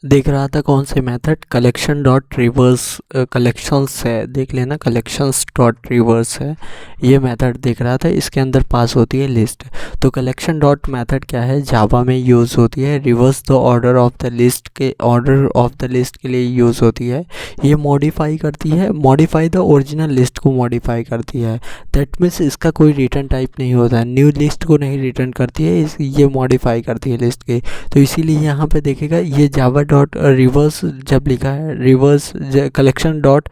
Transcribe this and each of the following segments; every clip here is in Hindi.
देख रहा था कौन से method, collection dot reverse collections है, देख लेना कलेक्शंस डॉट रिवर्स है ये मेथड देख रहा था। इसके अंदर पास होती है लिस्ट। तो कलेक्शन डॉट मेथड क्या है, जावा में यूज़ होती है, reverse the order of the list के लिए यूज़ होती है। ये मॉडिफाई करती है, मॉडिफाई द ओरिजिनल लिस्ट को मॉडिफाई करती है। दैट मीन्स इसका कोई रिटर्न टाइप नहीं होता है, न्यू लिस्ट को नहीं रिटर्न करती है, ये मॉडिफाई करती है लिस्ट के। तो इसीलिए यहाँ पे देखेगा ये जावा डॉट रिवर्स जब लिखा है, रिवर्स कलेक्शन डॉट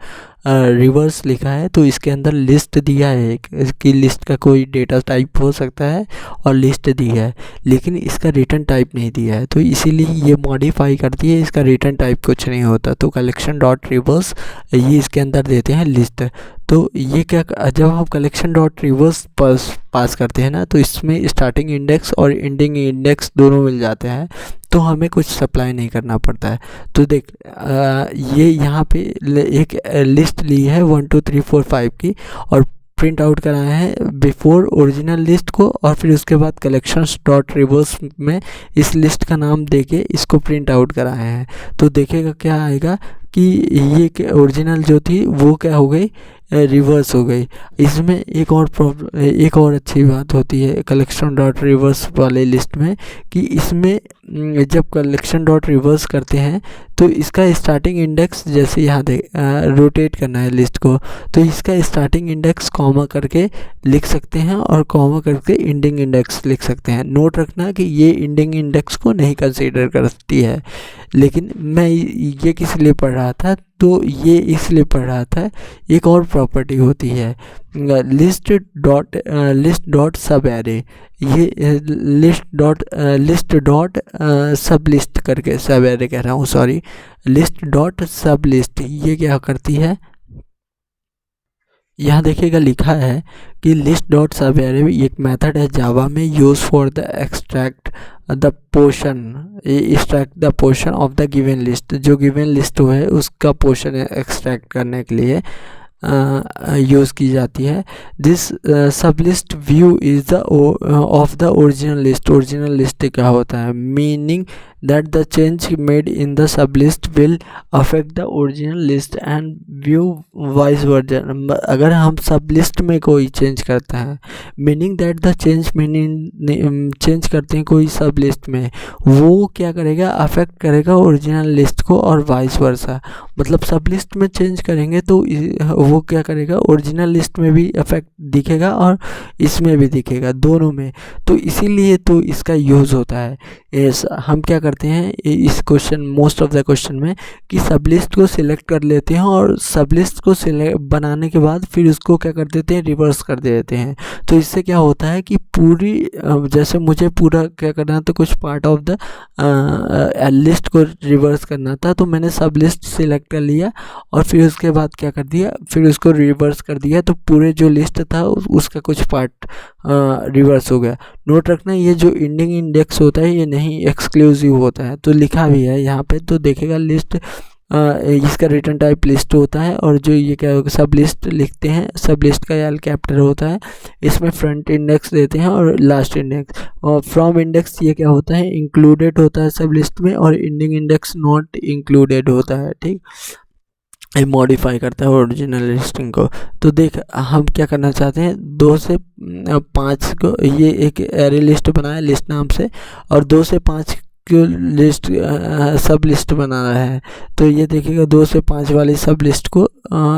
रिवर्स लिखा है, तो इसके अंदर लिस्ट दिया है एक, इसकी लिस्ट का कोई डेटा टाइप हो सकता है और लिस्ट दी है, लेकिन इसका रिटर्न टाइप नहीं दिया है, तो इसीलिए ये मॉडिफाई करती है, इसका रिटर्न टाइप कुछ नहीं होता। तो कलेक्शन डॉट रिवर्स ये इसके अंदर देते हैं लिस्ट। तो ये क्या, जब हम कलेक्शन डॉट रिवर्स पास करते हैं ना, तो इसमें स्टार्टिंग इंडेक्स और एंडिंग इंडेक्स दोनों मिल जाते हैं, तो हमें कुछ सप्लाई नहीं करना पड़ता है। तो देख ये यहाँ पे एक लिस्ट ली है 1 2 3 4 5 की, और प्रिंट आउट कराया है बिफोर ओरिजिनल लिस्ट को, और फिर उसके बाद कलेक्शंस डॉट रिवर्स में इस लिस्ट का नाम देके इसको प्रिंट आउट कराए हैं। तो देखेगा क्या आएगा कि ये ओरिजिनल जो थी वो क्या हो गई, रिवर्स हो गई। इसमें एक और प्रॉब्लम, एक और अच्छी बात होती है कलेक्शन डॉट रिवर्स वाले लिस्ट में, कि इसमें जब कलेक्शन डॉट रिवर्स करते हैं तो इसका स्टार्टिंग इंडेक्स, जैसे यहाँ दे रोटेट करना है लिस्ट को, तो इसका स्टार्टिंग इंडेक्स कॉमा करके लिख सकते हैं और कॉमा करके एंडिंग इंडेक्स लिख सकते हैं। नोट रखना कि ये एंडिंग इंडेक्स को नहीं कंसीडर करती है। लेकिन मैं ये किस लिए पढ़ रहा था, तो ये इसलिए पढ़ रहा था, एक और प्रॉपर्टी होती है लिस्ट डॉट सब एरे, ये लिस्ट डॉट सब लिस्ट करके, सब एरे कह रहा हूँ सॉरी, लिस्ट डॉट सब लिस्ट, ये क्या करती है, यहाँ देखिएगा लिखा है कि लिस्ट डॉट सब एरे एक मेथड है जावा में, use for the extract the portion of the given list, जो गिवन लिस्ट हो है उसका पोर्शन एक्सट्रैक्ट करने के लिए यूज़ की जाती है। दिस सब list view is the of the original list क्या होता है, meaning that the change made in the sub list will affect the original list and view vice version. अगर हम सब लिस्ट में कोई चेंज करते हैं, मीनिंग दैट द चेंज करते हैं कोई सब लिस्ट में, वो क्या करेगा, अफेक्ट करेगा ओरिजिनल लिस्ट को और वाइस वर्सा। मतलब सब लिस्ट में चेंज करेंगे तो वो क्या करेगा, ओरिजिनल लिस्ट में भी अफेक्ट दिखेगा और इसमें भी दिखेगा, दोनों में। तो इसीलिए तो इसका यूज़ होता है। हम क्या करते हैं इस question, most of the question में, कि सब लिस्ट को सिलेक्ट कर लेते हैं और सब लिस्ट को बनाने के बाद फिर उसको क्या कर देते हैं, रिवर्स कर देते हैं। तो इससे क्या होता है कि पूरी जैसे मुझे पूरा क्या करना था, कुछ पार्ट ऑफ द लिस्ट को रिवर्स करना था, तो मैंने सब लिस्ट सिलेक्ट कर लिया और फिर उसके बाद क्या कर दिया, फिर उसको रिवर्स कर दिया, तो पूरे जो लिस्ट था उसका कुछ पार्ट रिवर्स हो गया। नोट रखना ये जो एंडिंग इंडेक्स होता है ये नहीं एक्सक्लूसिव होता है, तो लिखा भी है यहाँ पे, तो देखेगा लिस्ट इसका रिटर्न टाइप लिस्ट होता है, और जो ये क्या होगा, सब लिस्ट लिखते हैं, सब लिस्ट का एल कैपिटल होता है, इसमें फ्रंट इंडेक्स देते हैं और लास्ट इंडेक्स, और फ्रॉम इंडेक्स ये क्या होता है, इंक्लूडेड होता है सब लिस्ट में, और एंडिंग इंडेक्स नॉट इंक्लूडेड होता है। ठीक, मॉडिफाई करता है ओरिजिनल लिस्टिंग को। तो देख हम क्या करना चाहते हैं, 2 से 5 को, ये एक एरे लिस्ट बनाया लिस्ट नाम से, और 2 से 5 की लिस्ट सब लिस्ट बनाना है। तो ये देखिएगा 2 से 5 वाली सब लिस्ट को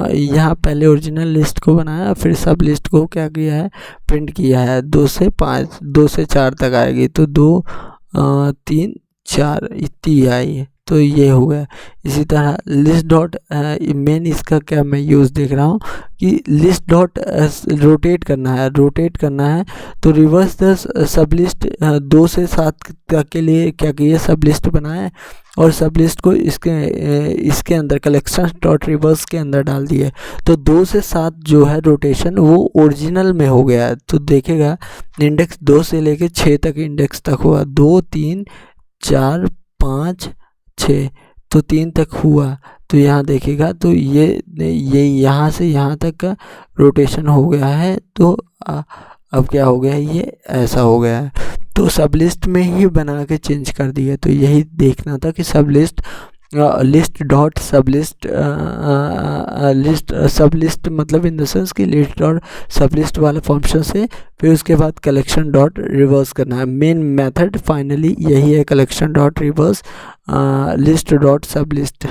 यहाँ पहले ओरिजिनल लिस्ट को बनाया, फिर सब लिस्ट को क्या किया है, प्रिंट किया है। 2 से 5, 2 से 4 तक आएगी, तो 2 3 4 इतनी आई, तो ये हो गया। इसी तरह लिस्ट डॉट मेन, इसका क्या मैं यूज़ देख रहा हूँ कि लिस्ट डॉट रोटेट करना है, तो रिवर्स द सब लिस्ट 2 से 7 तक के लिए क्या किया, सब लिस्ट बनाया और सब लिस्ट को इसके अंदर कलेक्शन डॉट रिवर्स के अंदर डाल दिए, तो 2 से 7 जो है रोटेशन वो ओरिजिनल में हो गया। तो देखेगा इंडेक्स 2 से लेके 6 तक इंडेक्स तक हुआ, 2 3 4 5 6, तो 3 तक हुआ। तो यहाँ देखिएगा तो ये यहाँ से यहाँ तक का रोटेशन हो गया है, तो अब क्या हो गया है, ये ऐसा हो गया है। तो सब लिस्ट में ही बना के चेंज कर दिए। तो यही देखना था कि सब लिस्ट लिस्ट डॉट सब लिस्ट लिस्ट सब लिस्ट मतलब इन द सेंस कि लिस्ट डॉट सब लिस्ट वाले फंक्शन से फिर उसके बाद कलेक्शन डॉट रिवर्स करना है। मेन मेथड फाइनली यही है, collection dot reverse list dot सब लिस्ट।